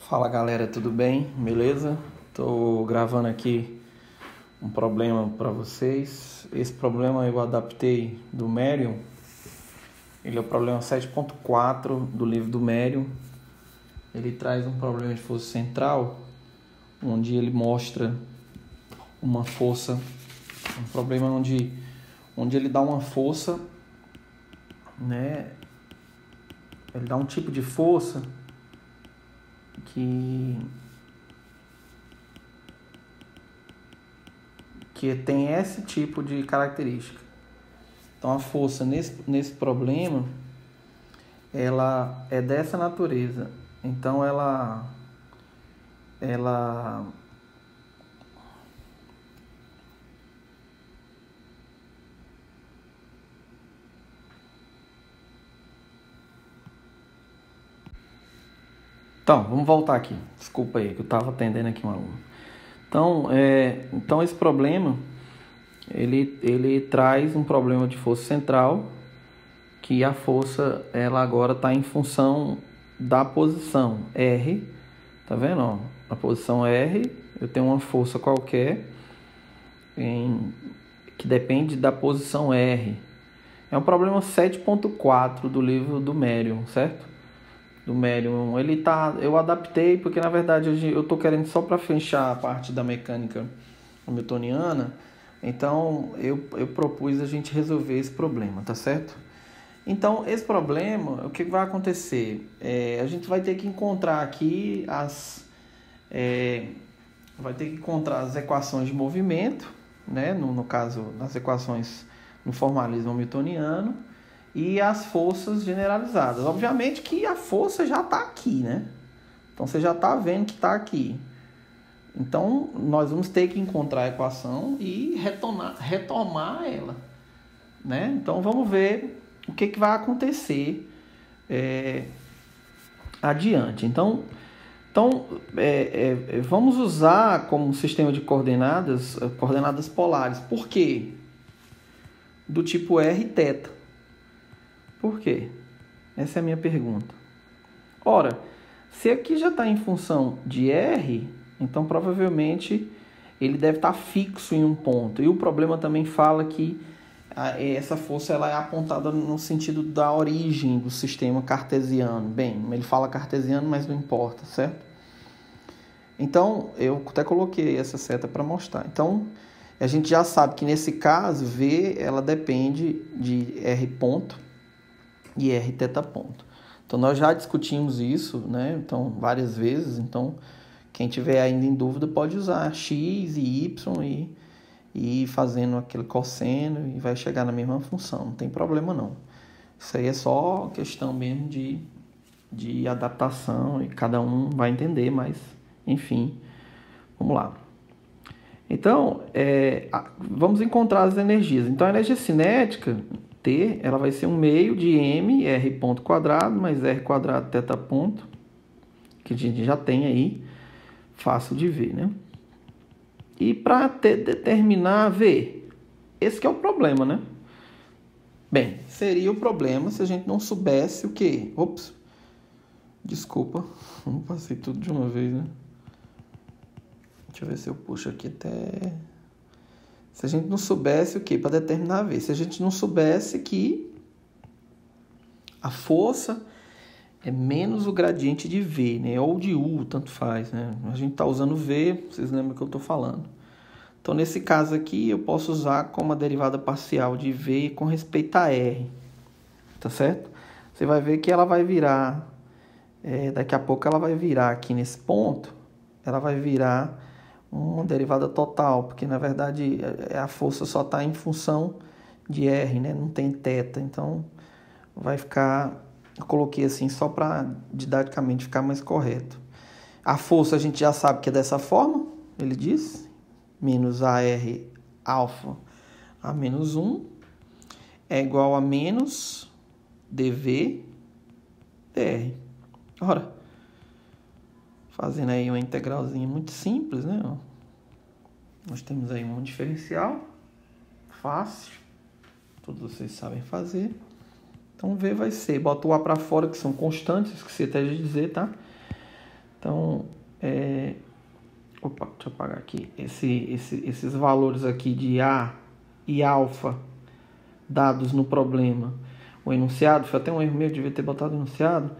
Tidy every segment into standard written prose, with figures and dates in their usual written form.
Fala galera, tudo bem? Beleza? Tô gravando aqui um problema para vocês. Esse problema eu adaptei do Merion. Ele é o problema 7.4 do livro do Merion. Ele traz um problema de força central, onde ele mostra uma força, um problema onde ele dá uma força, né? Ele dá um tipo de força que tem esse tipo de característica. Então a força nesse problema, ela é dessa natureza. Então ela Então, vamos voltar aqui. Desculpa aí, que eu estava atendendo aqui um aluno. Então esse problema, ele traz um problema de força central, que a força, ela agora está em função da posição R. Tá vendo? Ó? A posição R, eu tenho uma força qualquer que depende da posição R. É um problema 7.4 do livro do Merion, certo? Do Merion, eu adaptei porque na verdade eu estou querendo só para fechar a parte da mecânica hamiltoniana. Então eu propus a gente resolver esse problema, tá certo? Então esse problema, o que vai acontecer? A gente vai ter que encontrar aqui vai ter que encontrar as equações de movimento, né? No caso das equações no formalismo hamiltoniano, e as forças generalizadas. Obviamente que a força já está aqui, né? Então você já está vendo que está aqui. Então nós vamos ter que encontrar a equação e retomar ela, né? Então vamos ver o que vai acontecer adiante. Então vamos usar como sistema de coordenadas polares. Por quê? Do tipo r θ. Por quê? Essa é a minha pergunta. Ora, se aqui já está em função de R, então provavelmente ele deve estar fixo em um ponto. E o problema também fala que essa força ela é apontada no sentido da origem do sistema cartesiano. Bem, ele fala cartesiano, mas não importa, certo? Então, eu até coloquei essa seta para mostrar. Então, a gente já sabe que nesse caso, V ela depende de R ponto e r θ ponto. Então nós já discutimos isso, né? Então várias vezes. Então quem tiver ainda em dúvida pode usar x e y e ir fazendo aquele cosseno e vai chegar na mesma função. Não tem problema não. Isso aí é só questão mesmo de adaptação e cada um vai entender, mas enfim, vamos lá. Então vamos encontrar as energias. Então a energia cinética T, ela vai ser um meio de m, r ponto quadrado, mais r quadrado θ ponto, que a gente já tem aí, fácil de ver, né? E para determinar V, esse que é o problema, né? Bem, seria o problema se a gente não soubesse o quê? Ops, desculpa, não passei tudo de uma vez, né? Deixa eu ver se eu puxo aqui até... Se a gente não soubesse o que para determinar V? Se a gente não soubesse que a força é menos o gradiente de V, né? Ou de U, tanto faz, né? A gente está usando V, vocês lembram que eu estou falando. Então, nesse caso aqui, eu posso usar como a derivada parcial de V com respeito a R. Tá certo? Você vai ver que ela vai virar... daqui a pouco ela vai virar aqui nesse ponto. Ela vai virar uma derivada total, porque na verdade a força só está em função de R, né? Não tem θ, então vai ficar, eu coloquei assim só para didaticamente ficar mais correto. A força a gente já sabe que é dessa forma, ele diz, menos AR alfa a menos 1 é igual a menos dV dr. Ora, fazendo aí uma integralzinha muito simples, né? Nós temos aí um diferencial fácil, todos vocês sabem fazer. Então V vai ser, bota o A para fora, que são constantes, esqueci até de dizer, tá? Então, opa, deixa eu apagar aqui. Esses valores aqui de A e alfa dados no problema, o enunciado, foi até um erro meu, devia ter botado enunciado,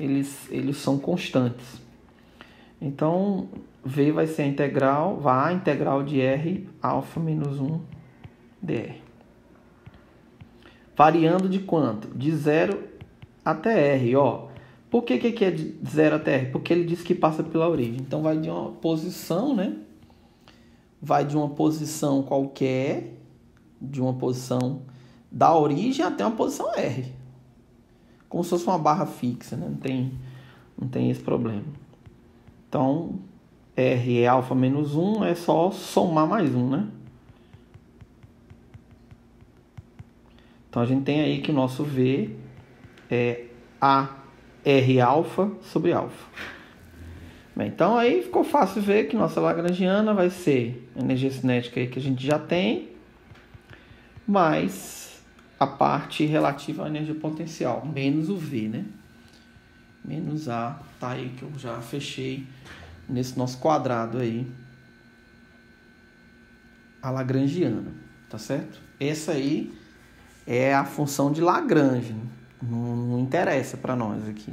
eles são constantes. Então, V vai ser a integral de R alfa menos 1 dr. Variando de quanto? De 0 até R, ó. Por que é de 0 até R? Porque ele diz que passa pela origem. Então, vai de uma posição, né? Vai de uma posição qualquer, de uma posição da origem até uma posição R. Como se fosse uma barra fixa, né? Não tem esse problema. Então, R é alfa menos 1, é só somar mais 1, né? Então, a gente tem aí que o nosso V é A R alfa sobre alfa. Bem, então aí ficou fácil ver que nossa lagrangiana vai ser a energia cinética aí que a gente já tem, mais a parte relativa à energia potencial, menos o V, né? Menos A, tá aí que eu já fechei nesse nosso quadrado aí, a lagrangiana, tá certo? Essa aí é a função de Lagrange, não interessa para nós aqui.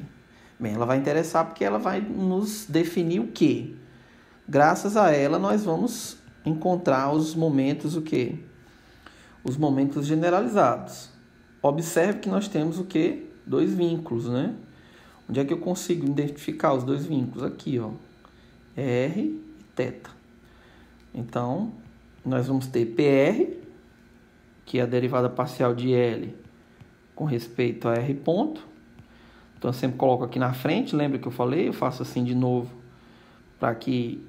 Bem, ela vai interessar porque ela vai nos definir o quê? Graças a ela nós vamos encontrar os momentos o quê? Os momentos generalizados. Observe que nós temos o quê? Dois vínculos, né? Onde é que eu consigo identificar os dois vínculos? Aqui, ó. R e θ. Então, nós vamos ter PR, que é a derivada parcial de L com respeito a R ponto. Então, eu sempre coloco aqui na frente, lembra que eu falei? Eu faço assim de novo, para que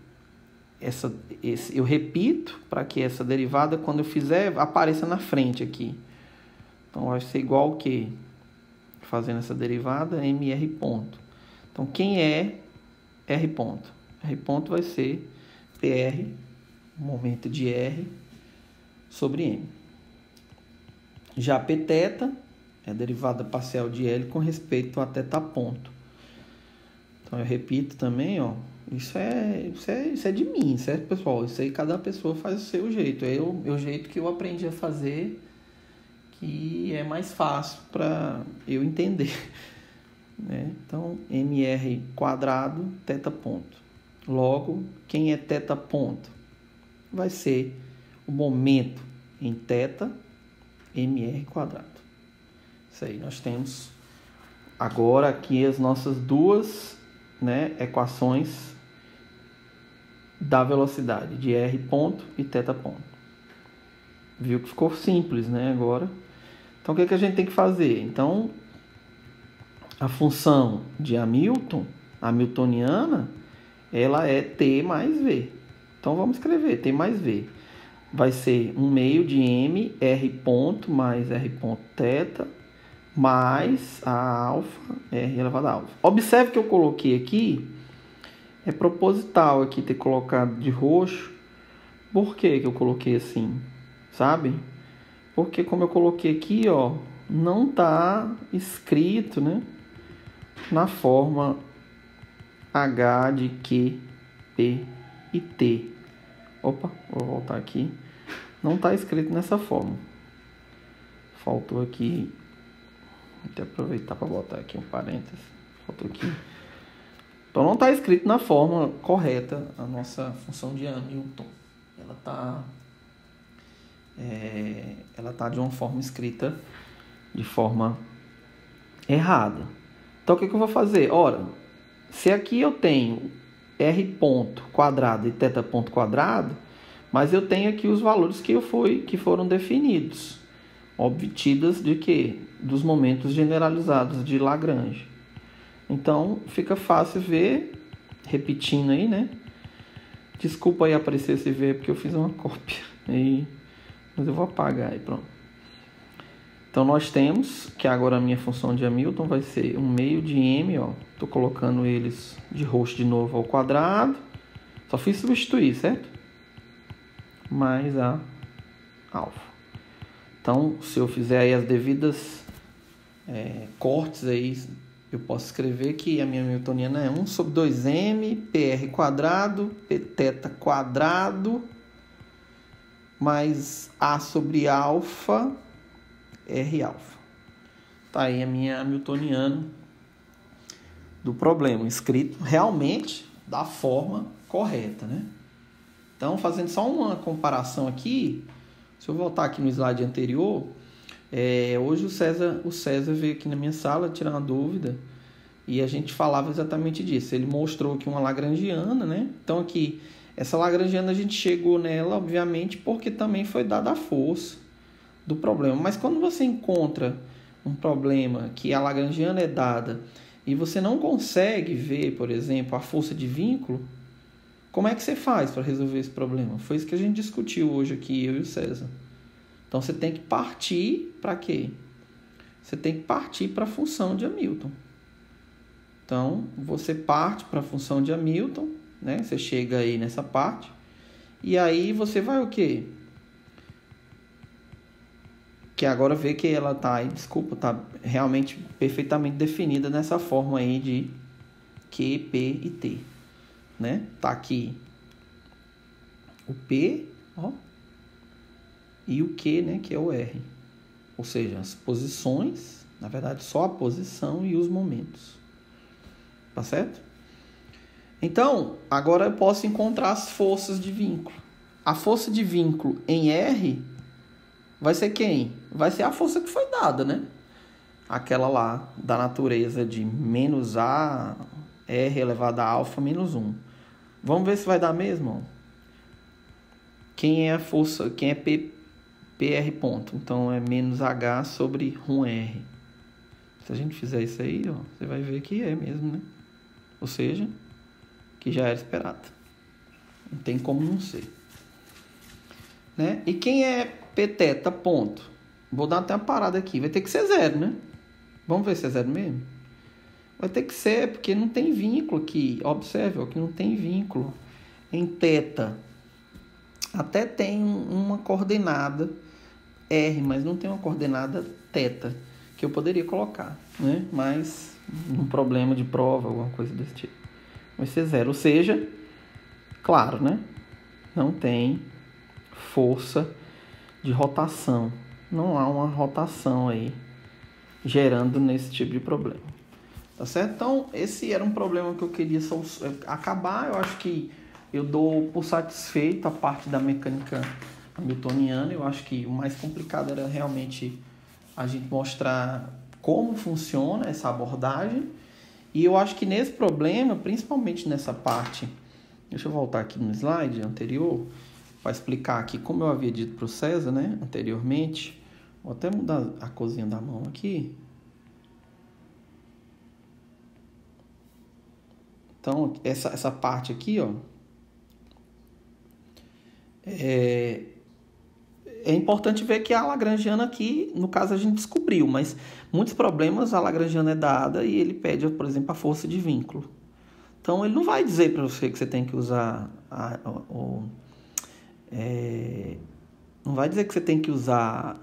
eu repito, para que essa derivada, quando eu fizer, apareça na frente aqui. Então, vai ser igual o quê? Fazendo essa derivada, MR ponto. Então, quem é R ponto? R ponto vai ser PR, momento de R, sobre M. Já Pθ é a derivada parcial de L com respeito a θ ponto. Então, eu repito também, ó. Isso é de mim, certo, pessoal? Isso aí cada pessoa faz o seu jeito. É o jeito que eu aprendi a fazer, que é mais fácil para eu entender. Né? Então, MR quadrado, θ ponto. Logo, quem é θ ponto? Vai ser o momento em θ, MR quadrado. Isso aí, nós temos agora aqui as nossas duas, né, equações da velocidade de R ponto e θ ponto. Viu que ficou simples, né, agora. Então, o que a gente tem que fazer? Então, a função de hamiltoniana, ela é T mais V. Então, vamos escrever T mais V. Vai ser 1 meio de M, R ponto mais R ponto θ, mais a alfa, R elevado a alfa. Observe que eu coloquei aqui, é proposital aqui ter colocado de roxo. Por que eu coloquei assim? Sabe? Porque como eu coloquei aqui, ó, não está escrito, né, na forma H de Q, P e T. Opa, vou voltar aqui. Não está escrito nessa forma. Faltou aqui. Vou até aproveitar para botar aqui um parênteses. Faltou aqui. Então não está escrito na forma correta a nossa função de Hamilton. Ela tá de uma forma escrita de forma errada. Então o que eu vou fazer? Ora, se aqui eu tenho R ponto quadrado e θ ponto quadrado, mas eu tenho aqui os valores que foram definidos, obtidas de quê? Dos momentos generalizados de Lagrange. Então fica fácil ver, repetindo aí, né? Desculpa aí aparecer esse V porque eu fiz uma cópia aí, mas eu vou apagar aí, pronto. Então nós temos que agora a minha função de Hamilton vai ser 1 meio de M, ó. Tô colocando eles de roxo de novo ao quadrado. Só fiz substituir, certo? Mais a alfa. Então, se eu fizer aí as devidas cortes aí eu posso escrever que a minha newtoniana é 1 sobre 2m, PR quadrado, Pθ quadrado, mais A sobre alfa, R alfa. Tá aí a minha hamiltoniana do problema, escrito realmente da forma correta, né? Então, fazendo só uma comparação aqui, se eu voltar aqui no slide anterior, hoje o César veio aqui na minha sala tirar uma dúvida e a gente falava exatamente disso. Ele mostrou aqui uma lagrangiana, né? Então, aqui, essa lagrangiana a gente chegou nela, obviamente, porque também foi dada a força do problema. Mas quando você encontra um problema que a lagrangiana é dada e você não consegue ver, por exemplo, a força de vínculo, como é que você faz para resolver esse problema? Foi isso que a gente discutiu hoje aqui, eu e o César. Então, você tem que partir para quê? Você tem que partir para a função de Hamilton. Então, você parte para a função de Hamilton, né? Você chega aí nessa parte, e aí você vai o quê? Que agora vê que ela tá aí, tá realmente perfeitamente definida nessa forma aí de Q, P e T. Né? Tá aqui o P, ó, e o Q, né, que é o R. Ou seja, as posições, na verdade, só a posição e os momentos. Tá certo? Então, agora eu posso encontrar as forças de vínculo. A força de vínculo em R vai ser quem? Vai ser a força que foi dada, né? Aquela lá da natureza de menos A, R elevado a alfa menos 1. Vamos ver se vai dar mesmo. Quem é a força? Quem é PR ponto? Então é menos H sobre 1R. Se a gente fizer isso aí, ó, você vai ver que é mesmo, né? Ou seja, que já era esperado. Não tem como não ser. Né? E quem é Pθ ponto? Vou dar até uma parada aqui. Vai ter que ser 0, né? Vamos ver se é 0 mesmo? Vai ter que ser, porque não tem vínculo aqui. Observe, ó, que não tem vínculo. Em θ, até tem uma coordenada R, mas não tem uma coordenada θ, que eu poderia colocar, né? Mas, num problema de prova, alguma coisa desse tipo, vai ser 0. Ou seja, claro, né? Não tem força de rotação. Não há uma rotação aí gerando nesse tipo de problema. Tá certo? Então, esse era um problema que eu queria acabar. Eu acho que eu dou por satisfeito a parte da mecânica hamiltoniana. Eu acho que o mais complicado era realmente a gente mostrar como funciona essa abordagem. E eu acho que nesse problema, principalmente nessa parte... Deixa eu voltar aqui no slide anterior para explicar aqui, como eu havia dito para o César, né, anteriormente. Vou até mudar a corzinha da mão aqui. Então, essa parte aqui, ó, é importante ver que a lagrangiana aqui, no caso, a gente descobriu, mas muitos problemas a lagrangiana é dada e ele pede, por exemplo, a força de vínculo. Então, ele não vai dizer para você que você tem que usar não vai dizer que você tem que usar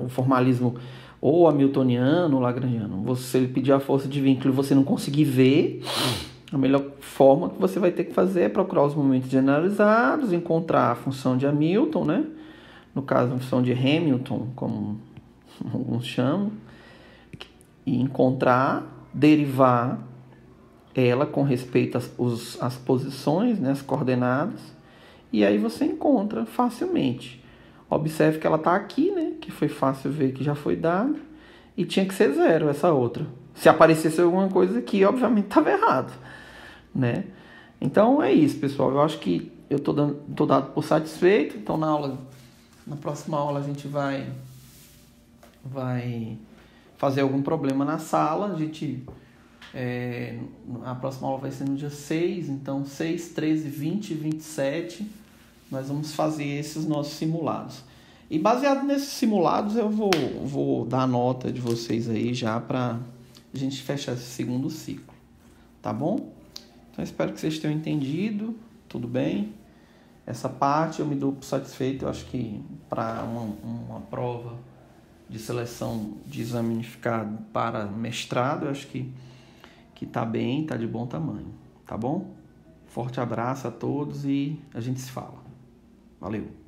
o formalismo ou hamiltoniano ou lagrangiano. Se ele pedir a força de vínculo e você não conseguir ver, a melhor forma que você vai ter que fazer é procurar os momentos generalizados, encontrar a função de Hamilton, né? No caso, a função de Hamilton, como alguns chamam, e encontrar, derivar ela com respeito às posições, né, as coordenadas, e aí você encontra facilmente. Observe que ela está aqui, né, que foi fácil ver que já foi dada, e tinha que ser 0 essa outra. Se aparecesse alguma coisa aqui, obviamente estava errado, né? Então é isso, pessoal. Eu acho que eu tô dado por satisfeito. Então na próxima aula a gente vai fazer algum problema na sala. A próxima aula vai ser no dia 6, então 6, 13, 20 e 27 nós vamos fazer esses nossos simulados. E baseado nesses simulados eu vou dar a nota de vocês aí já para a gente fechar esse segundo ciclo, tá bom? Então, espero que vocês tenham entendido, tudo bem. Essa parte eu me dou por satisfeito, eu acho que para uma prova de seleção de exame unificado para mestrado, eu acho que tá bem, tá de bom tamanho, tá bom? Forte abraço a todos e a gente se fala. Valeu!